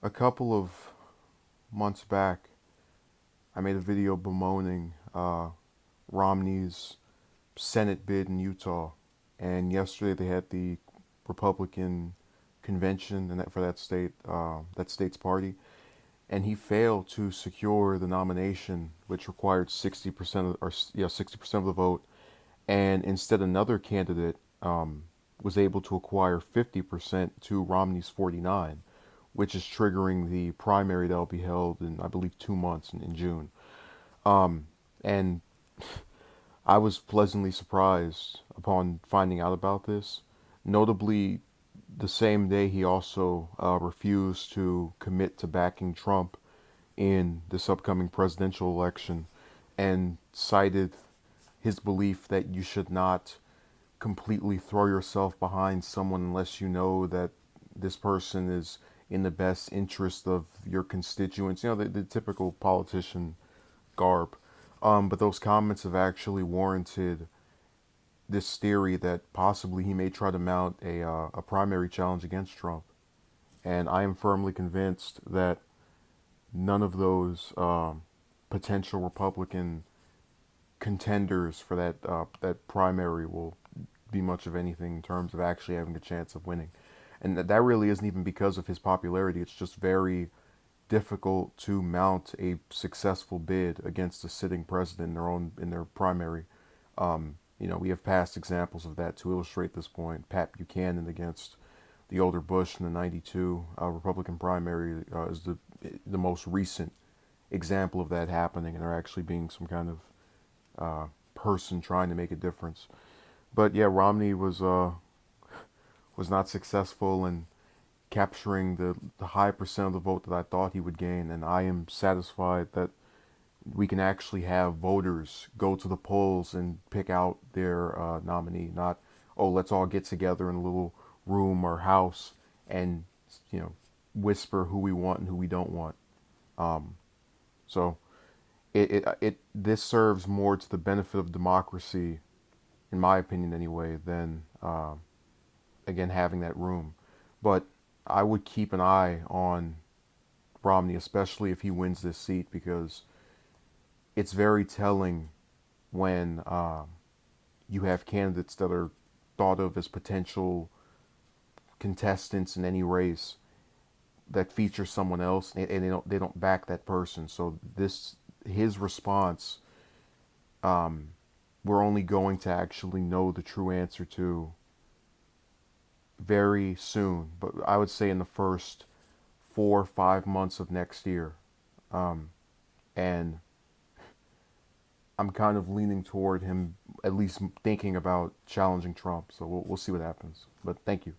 A couple of months back, I made a video bemoaning Romney's Senate bid in Utah, and yesterday they had the Republican convention and for that state's party, and he failed to secure the nomination, which required 60% of, or 60% of the vote, and instead another candidate was able to acquire 50% to Romney's 49, which is triggering the primary that will be held in, I believe, 2 months in June. And I was pleasantly surprised upon finding out about this. Notably, the same day he also refused to commit to backing Trump in this upcoming presidential election and cited his belief that you should not completely throw yourself behind someone unless you know that this person is in the best interest of your constituents. You know, the typical politician garb. But those comments have actually warranted this theory that possibly he may try to mount a primary challenge against Trump. And I am firmly convinced that none of those potential Republican contenders for that primary will be much of anything in terms of actually having a chance of winning. And that really isn't even because of his popularity. It's just very difficult to mount a successful bid against a sitting president in their primary. We have past examples of that to illustrate this point. Pat Buchanan against the older Bush in the '92 Republican primary is the most recent example of that happening, and there actually being some kind of person trying to make a difference. But yeah, Romney was not successful in capturing the high percent of the vote that I thought he would gain, and I am satisfied that we can actually have voters go to the polls and pick out their nominee, not, oh, let's all get together in a little room or house and, you know, whisper who we want and who we don't want. So it this serves more to the benefit of democracy, in my opinion anyway, than again having that room. But I would keep an eye on Romney, especially if he wins this seat, because it's very telling when you have candidates that are thought of as potential contestants in any race that feature someone else, and they don't back that person. So his response, we're only going to actually know the true answer to very soon, but I would say in the first 4 or 5 months of next year. And I'm kind of leaning toward him at least thinking about challenging Trump. So we'll see what happens. But thank you.